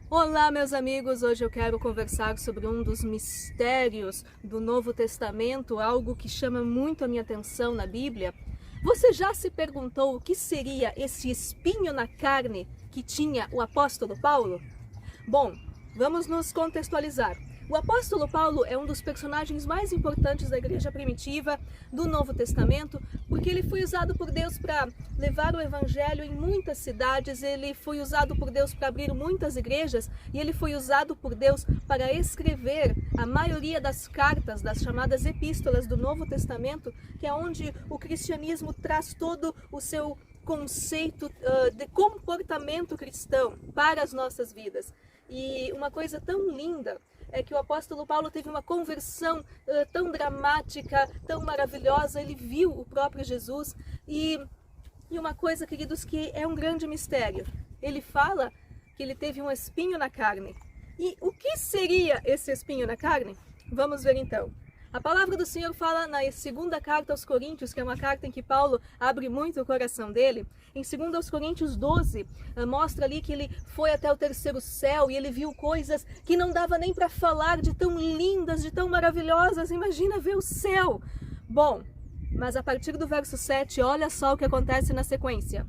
Olá, meus amigos! Hoje eu quero conversar sobre um dos mistérios do Novo Testamento, algo que chama muito a minha atenção na Bíblia. Você já se perguntou o que seria esse espinho na carne que tinha o apóstolo Paulo? Bom, vamos nos contextualizar. O apóstolo Paulo é um dos personagens mais importantes da igreja primitiva do Novo Testamento, porque ele foi usado por Deus para levar o evangelho em muitas cidades, ele foi usado por Deus para abrir muitas igrejas e ele foi usado por Deus para escrever a maioria das cartas, das chamadas epístolas do Novo Testamento, que é onde o cristianismo traz todo o seu conceito de comportamento cristão para as nossas vidas. E uma coisa tão linda é que o apóstolo Paulo teve uma conversão tão dramática, tão maravilhosa. Ele viu o próprio Jesus e uma coisa, queridos, que é um grande mistério. Ele fala que ele teve um espinho na carne. E o que seria esse espinho na carne? Vamos ver então. A palavra do Senhor fala na segunda carta aos Coríntios, que é uma carta em que Paulo abre muito o coração dele. Em 2 Coríntios 12, mostra ali que ele foi até o terceiro céu e ele viu coisas que não dava nem para falar, de tão lindas, de tão maravilhosas. Imagina ver o céu! Bom, mas a partir do verso 7, olha só o que acontece na sequência.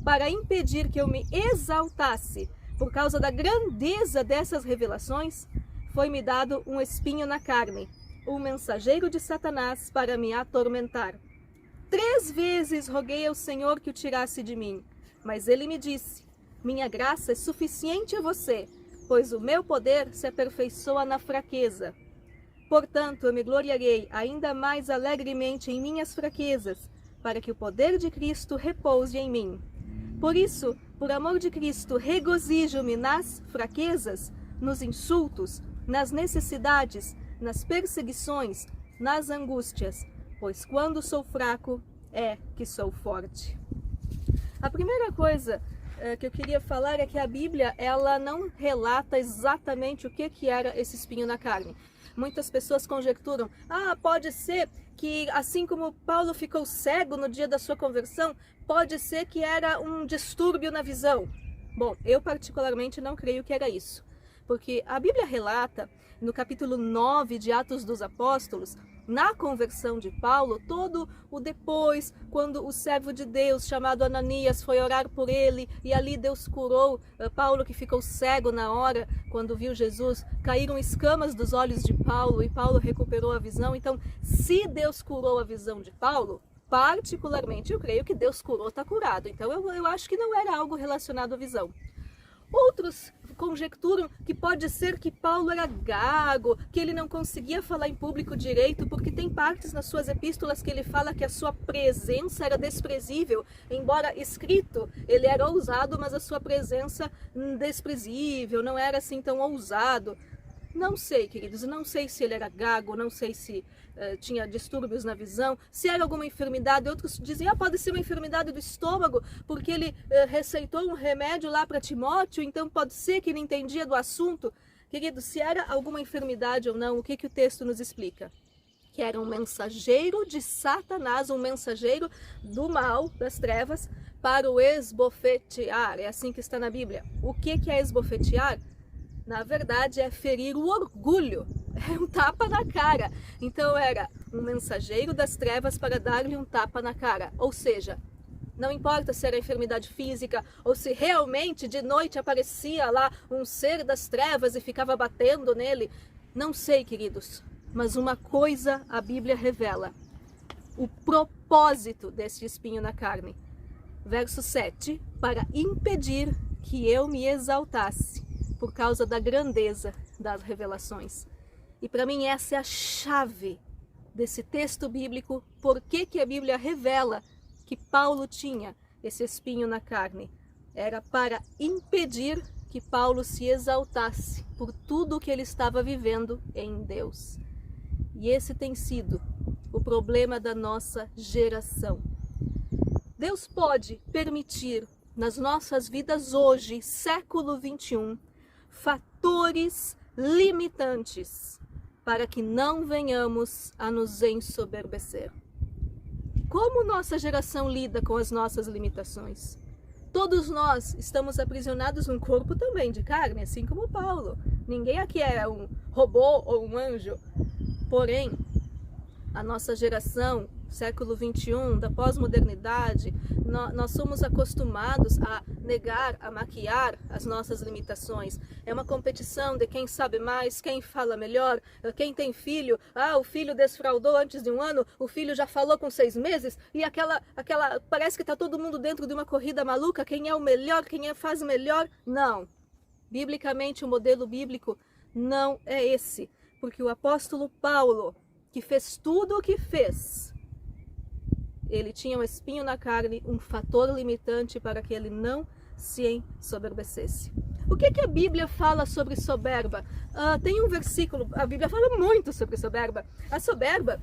Para impedir que eu me exaltasse por causa da grandeza dessas revelações, foi-me dado um espinho na carne, o mensageiro de Satanás para me atormentar. 3 vezes roguei ao Senhor que o tirasse de mim, mas ele me disse: minha graça é suficiente a você, pois o meu poder se aperfeiçoa na fraqueza. Portanto, eu me gloriarei ainda mais alegremente em minhas fraquezas, para que o poder de Cristo repouse em mim. Por isso, por amor de Cristo, regozijo-me nas fraquezas, nos insultos, nas necessidades, nas perseguições, nas angústias, pois quando sou fraco, é que sou forte. A primeira coisa que eu queria falar é que a Bíblia, ela não relata exatamente o que era esse espinho na carne. Muitas pessoas conjecturam, pode ser que assim como Paulo ficou cego no dia da sua conversão, pode ser que era um distúrbio na visão. Bom, eu particularmente não creio que era isso. Porque a Bíblia relata, no capítulo 9 de Atos dos Apóstolos, na conversão de Paulo, todo o depois, quando o servo de Deus, chamado Ananias, foi orar por ele, e ali Deus curou Paulo, que ficou cego na hora, quando viu Jesus, caíram escamas dos olhos de Paulo, e Paulo recuperou a visão. Então, se Deus curou a visão de Paulo, particularmente eu creio que Deus curou, está curado. Então, eu acho que não era algo relacionado à visão. Outros conjecturam que pode ser que Paulo era gago, que ele não conseguia falar em público direito, porque tem partes nas suas epístolas que ele fala que a sua presença era desprezível, embora escrito ele era ousado, mas a sua presença desprezível, não era assim tão ousado. Não sei, queridos, não sei se ele era gago, não sei se tinha distúrbios na visão, se era alguma enfermidade. Outros dizem, pode ser uma enfermidade do estômago, porque ele receitou um remédio lá para Timóteo, então pode ser que ele entendia do assunto. Queridos, se era alguma enfermidade ou não, o que o texto nos explica? Que era um mensageiro de Satanás, um mensageiro do mal, das trevas, para o esbofetear. É assim que está na Bíblia. O que é esbofetear? Na verdade, é ferir o orgulho, é um tapa na cara. Então era um mensageiro das trevas para dar-lhe um tapa na cara. Ou seja, não importa se era enfermidade física ou se realmente de noite aparecia lá um ser das trevas e ficava batendo nele. Não sei, queridos, mas uma coisa a Bíblia revela: o propósito desse espinho na carne. Verso 7, para impedir que eu me exaltasse por causa da grandeza das revelações. E para mim essa é a chave desse texto bíblico. Por que a Bíblia revela que Paulo tinha esse espinho na carne? Era para impedir que Paulo se exaltasse por tudo o que ele estava vivendo em Deus. E esse tem sido o problema da nossa geração. Deus pode permitir nas nossas vidas hoje, século 21, fatores limitantes para que não venhamos a nos ensoberbecer. Como nossa geração lida com as nossas limitações? Todos nós estamos aprisionados num corpo também de carne, assim como Paulo. Ninguém aqui é um robô ou um anjo. Porém, a nossa geração, século 21, da pós-modernidade, nós somos acostumados a negar, a maquiar as nossas limitações. É uma competição de quem sabe mais, quem fala melhor, quem tem filho. O filho desfraudou antes de 1 ano, o filho já falou com 6 meses, e parece que está todo mundo dentro de uma corrida maluca, quem é o melhor, quem faz melhor. Não. Biblicamente, o modelo bíblico não é esse, porque o apóstolo Paulo, que fez tudo o que fez, ele tinha um espinho na carne, um fator limitante para que ele não se ensoberbecesse. O que a Bíblia fala sobre soberba? Tem um versículo, a Bíblia fala muito sobre soberba. A soberba,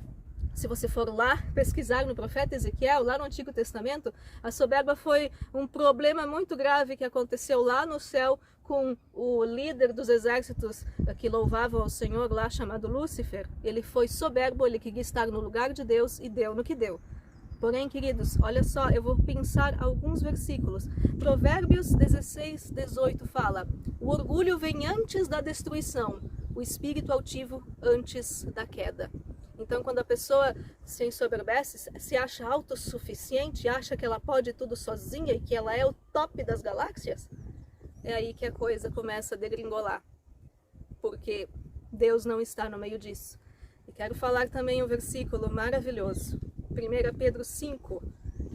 se você for lá pesquisar no profeta Ezequiel, lá no Antigo Testamento, a soberba foi um problema muito grave que aconteceu lá no céu com o líder dos exércitos que louvavam ao Senhor lá, chamado Lúcifer. Ele foi soberbo, ele queria estar no lugar de Deus e deu no que deu. Porém, queridos, olha só, eu vou pensar alguns versículos. Provérbios 16, 18 fala: o orgulho vem antes da destruição, o espírito altivo antes da queda. Então, quando a pessoa se ensoberbece, se acha autossuficiente, acha que ela pode tudo sozinha e que ela é o top das galáxias, é aí que a coisa começa a degringolar, porque Deus não está no meio disso. E quero falar também um versículo maravilhoso, 1 Pedro 5,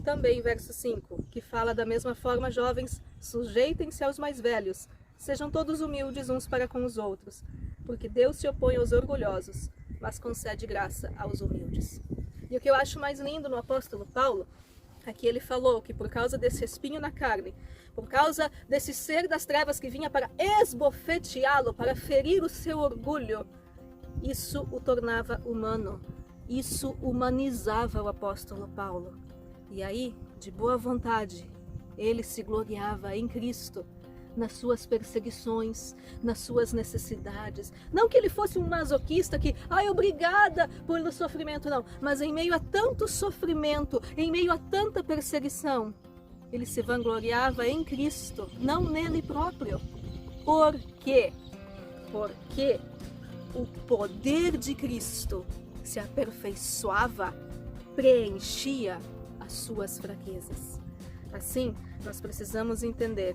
também verso 5, que fala da mesma forma: jovens, sujeitem-se aos mais velhos, sejam todos humildes uns para com os outros, porque Deus se opõe aos orgulhosos, mas concede graça aos humildes. E o que eu acho mais lindo no apóstolo Paulo é que ele falou que por causa desse espinho na carne, por causa desse ser das trevas que vinha para esbofeteá-lo, para ferir o seu orgulho, isso o tornava humano. Isso humanizava o apóstolo Paulo. E aí, de boa vontade, ele se gloriava em Cristo, nas suas perseguições, nas suas necessidades. Não que ele fosse um masoquista que, obrigada pelo sofrimento, não. Mas em meio a tanto sofrimento, em meio a tanta perseguição, ele se vangloriava em Cristo, não nele próprio. Por quê? Porque o poder de Cristo se aperfeiçoava, preenchia as suas fraquezas. Assim, nós precisamos entender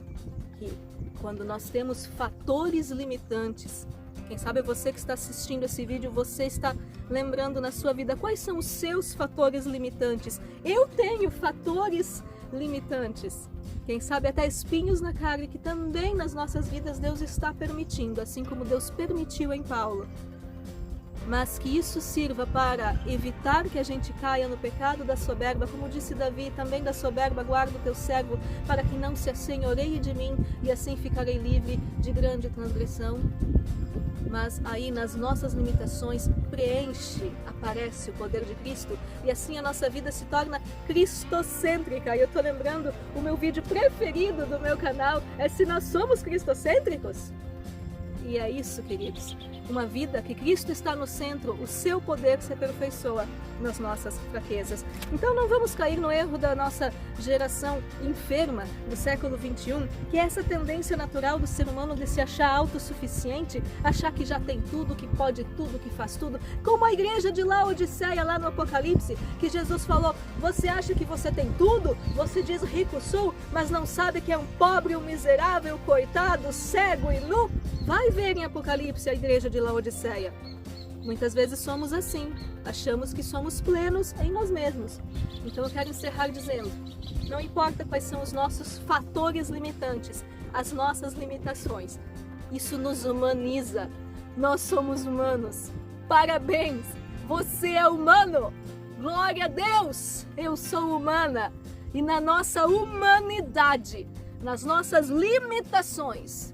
que quando nós temos fatores limitantes, quem sabe você que está assistindo esse vídeo, você está lembrando na sua vida quais são os seus fatores limitantes. Eu tenho fatores limitantes. Quem sabe até espinhos na carne que também nas nossas vidas Deus está permitindo, assim como Deus permitiu em Paulo. Mas que isso sirva para evitar que a gente caia no pecado da soberba, como disse Davi, também da soberba guarda o teu servo, para que não se assenhoreie de mim, e assim ficarei livre de grande transgressão. Mas aí nas nossas limitações aparece o poder de Cristo, e assim a nossa vida se torna cristocêntrica. E eu estou lembrando, o meu vídeo preferido do meu canal é se nós somos cristocêntricos. E é isso, queridos. Uma vida que Cristo está no centro, o seu poder se aperfeiçoa nas nossas fraquezas. Então não vamos cair no erro da nossa geração enferma do século 21, que é essa tendência natural do ser humano de se achar autossuficiente, achar que já tem tudo, que pode tudo, que faz tudo. Como a igreja de Laodiceia lá no Apocalipse, que Jesus falou: você acha que você tem tudo? Você diz rico sou, mas não sabe que é um pobre, um miserável, coitado, cego e nu? Vai ver em Apocalipse a igreja de Laodiceia. Muitas vezes somos assim, achamos que somos plenos em nós mesmos. Então eu quero encerrar dizendo: não importa quais são os nossos fatores limitantes, as nossas limitações, isso nos humaniza. Nós somos humanos. Parabéns! Você é humano! Glória a Deus! Eu sou humana. E na nossa humanidade, nas nossas limitações,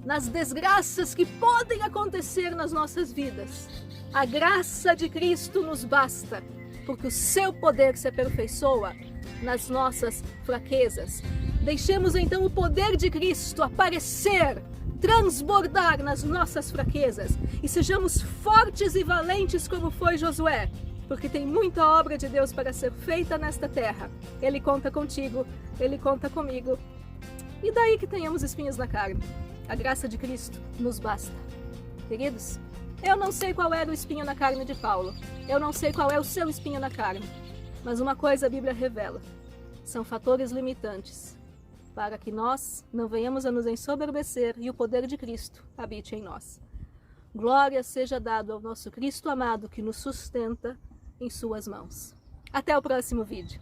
nas desgraças que podem acontecer nas nossas vidas, a graça de Cristo nos basta, porque o seu poder se aperfeiçoa nas nossas fraquezas. Deixemos então o poder de Cristo aparecer, transbordar nas nossas fraquezas, e sejamos fortes e valentes como foi Josué. porque tem muita obra de Deus para ser feita nesta terra. Ele conta contigo, Ele conta comigo. E daí que tenhamos espinhos na carne? A graça de Cristo nos basta. Queridos, eu não sei qual era o espinho na carne de Paulo. Eu não sei qual é o seu espinho na carne. Mas uma coisa a Bíblia revela. São fatores limitantes para que nós não venhamos a nos ensoberbecer e o poder de Cristo habite em nós. Glória seja dado ao nosso Cristo amado que nos sustenta em suas mãos. Até o próximo vídeo.